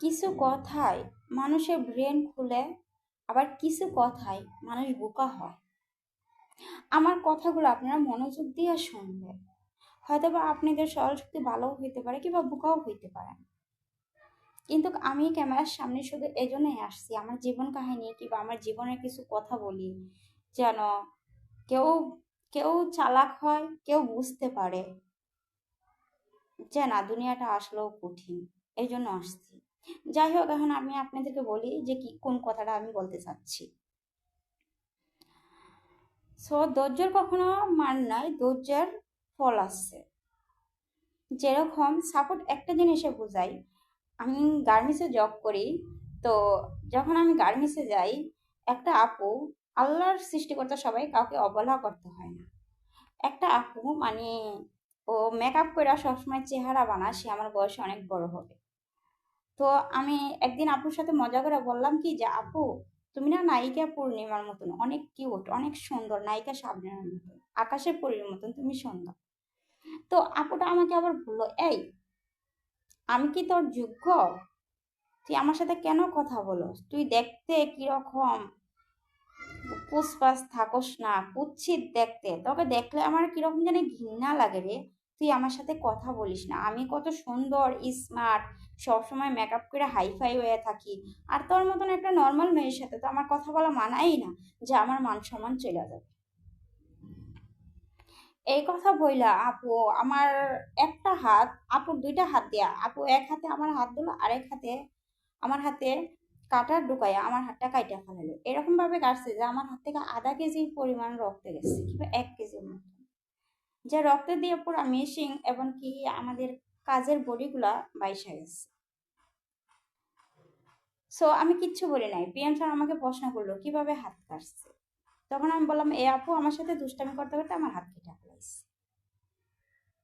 কিছু কথায় মানুষের ব্রেন খুলে, আবার কিছু কথায় মানুষ বোকা হয়। আমার কথাগুলো আপনারা মনোযোগ দিয়ে শুনবেন। হয়তো বা আপনাদের সরল শক্তি ভালোও হইতে পারে কিংবা বোকাও হইতে পারেন, কিন্তু আমি ক্যামেরার সামনে শুধু এজন্যই আসছি, আমার জীবন কাহিনী কিংবা আমার জীবনের কিছু কথা বলি, যেন কেউ কেউ চালাক হয়, কেউ বুঝতে পারে যে না, দুনিয়াটা আসলেও কঠিন। এই জন্য আসছি। যাই হোক, এখন আমি আপনাদেরকে বলি যে কি কোন কথাটা আমি বলতে চাচ্ছি। সো ধৈর্যের কখনো মান নাই, ধৈর্যের ফল আছে। যেরকম সাপোর্ট একটা জিনিসে বোঝাই, আমি গার্মেন্টসে জব করি। তো যখন আমি গার্মেন্টসে যাই, একটা আপু, আল্লাহর সৃষ্টিকর্তা সবাই, কাউকে অবহেলা করতে হয় না। একটা আপু মানে ও মেকআপ করে সবসময় চেহারা বানায় সে আমার বয়সে অনেক বড় হবে। তো আমি একদিন আপুর সাথে মজা করে বললাম কি যে আপু, তুমি না নায়িকা পূর্ণিমার মতন অনেক কিউট, অনেক সুন্দর, নায়িকা শাবনূরের মতন, আকাশের পরীর মতন তুমি সুন্দর। তো আপুটা আমাকে আবার বললো, এই আমি কি তোর যোগ্য? তুই আমার সাথে কেন কথা বলস? তুই দেখতে কিরকম পুষ্পাস থাকস না, কুৎসিত দেখতে, তবে দেখলে আমার কিরকম জানি ঘৃণা লাগে রে। তুই আমার সাথে কথা বলিস না, আমি কত সুন্দর, স্মার্ট, সবসময় মেকআপ করে হাইফাই হয়ে থাকি, আর তোর মতন একটা নর্মাল মেয়ের সাথে তো আমার কথা বলা মানাই না, যে আমার মান সম্মান চলে যাবে। এই কথা বইলা আপু আমার একটা হাত, আপুর দুইটা হাত দিয়া আপু এক হাতে আমার হাত দিল, আরেক হাতে আমার হাতে কাটার ঢুকাইয়া আমার হাতটা কাইটা ফেলালো। এরকম ভাবে কাটছে যে আমার হাত থেকে আধা কেজি পরিমাণ রক্ত গেছে কিংবা 1 কেজির মতো, যে রক্ত দিয়ে পুরো মেশিং এবং কি আমাদের কাজের বডিগুলা বাইসা গেছে। সো আমি কিচ্ছু বলি নাই। পিএম স্যার আমাকে প্রশ্ন করলো কিভাবে হাত কাটছে। তখন আমি বললাম, এ আপু আমার সাথে দুষ্টামি করতে করতে আমার হাত কেটে ফেলাইছে।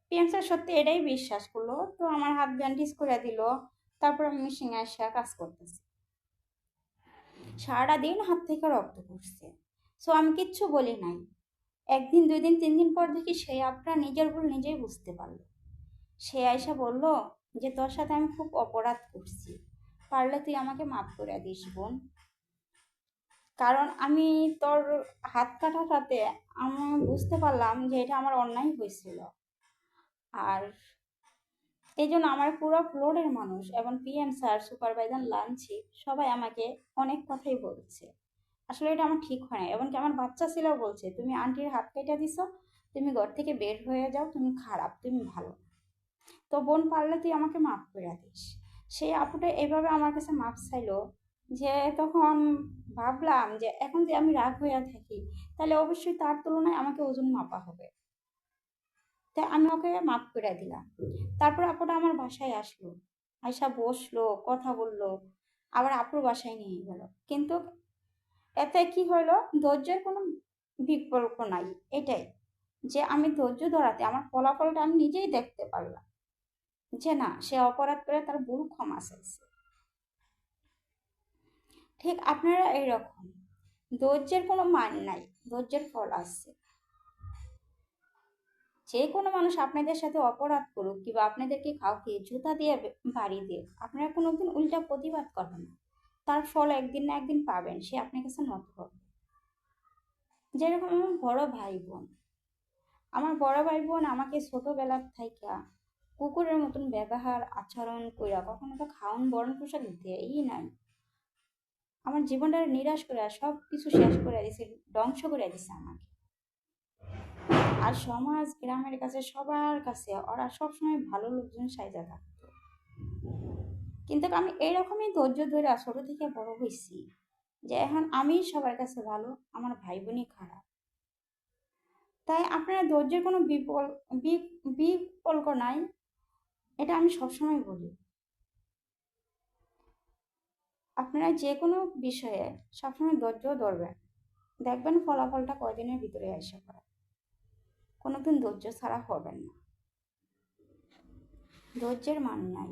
পিএম স্যার সত্যি এটাই বিশ্বাস করলো, তো আমার হাত ব্যান্ডেজ করে দিল। তারপর আমি মেশিনে এসে কাজ করতেছি। সারাটা দিন হাত থেকে রক্ত পড়ছে। সো আমি কিচ্ছু বলি নাই। একদিন, 2 দিন, 3 দিন পর দেখি সেই আপটা নিজের ভুল নিজেই বুঝতে পারলো। সে আয়সা বলল যে তোর সাথে আমি খুব অপরাধ করছি, পারলে তুই আমাকে মাফ করে দিস বোন। কারণ আমি তোর হাত কাটাটাতে আমি বুঝতে পারলাম যে এটা আমার অন্যায় হয়েছিল। আর এই জন্য আমার পুরো ফ্লোরের মানুষ এবং পিএম স্যার, সুপারভাইজার, লাঞ্চি সবাই আমাকে অনেক কথাই বলছে। আসলে এটা আমার ঠিক হয় না। এমনকি আমার বাচ্চা ছেলেও বলছে, তুমি আন্টির হাত কেটে দিছো, তুমি ঘর থেকে বের হয়ে যাও, তুমি খারাপ, তুমি ভালো না। তো বোন, পারলে তুই আমাকে মাফ করে দিস। সেই আপুটা এভাবে আমার কাছে মাফ চাইলো, যে তখন ভাবলাম যে এখন যে আমি রাগ হয়ে থাকি, তাহলে অবশ্যই তার তুলনায় আমাকে ওজন মাপা হবে। তাই আমি ওকে মাফ করে দিলাম। তারপর আপুটা আমার বাসায় আসলো, আয়সা বসলো, কথা বললো, আবার আপুর বাসায় নিয়ে গেল। কিন্তু এতে কি হলো, ধৈর্যের কোনো বিকল্প নাই। এটাই যে আমি ধৈর্য ধরাতে আমার ফলাফলটা আমি নিজেই দেখতে পারলাম, যে না, সে অপরাধ করে তার ভুল ক্ষমা চাইছে। ঠিক আপনারা এইরকম, ধৈর্যের কোনো মান নাই, ধৈর্যের ফল আছে। যে কোনো মানুষ আপনাদের সাথে অপরাধ করুক কিংবা আপনাদেরকে কাউকে জুতা দিয়ে বাড়ি দিয়ে, আপনারা কোনোদিন উল্টা প্রতিবাদ করবেন না। তার ফল একদিন না একদিন পাবেন, সে আপনার কাছে নত হবে। যেরকম আমার বড় ভাই বোন, আমার বড় ভাই বোন আমাকে ছোটবেলার থাইকা কুকুরের মতন ব্যবহার আচরণ কইরা কখনো তো খাওন বরণ পোশাক দেয়ই নাই। আমার জীবনটা নিরাশ করে সব কিছু শেষ করে দিছে, ধ্বংস করে দিছে আমাকে। আর সমাজ গ্রামের কাছে সবার কাছে ওরা সবসময় ভালো লোকজন সাইজা থাকতো। কিন্তু আমি এইরকমই ধৈর্য ধরে ছোট থেকে বড় হয়েছি, যে এখন আমি সবার কাছে ভালো, আমার ভাই বোনই খারাপ। তাই আপনারা ধৈর্যের কোনো বিকল্প নাই, এটা আমি সবসময় বলি। আপনারা যে কোনো বিষয়ে সবসময় ধৈর্য ধরবেন, দেখবেন ফলাফলটা কয়দিনের ভিতরে এসে পড়ে। কোনোদিন ধৈর্য ছাড়া হবেন না, ধৈর্যের মান নাই।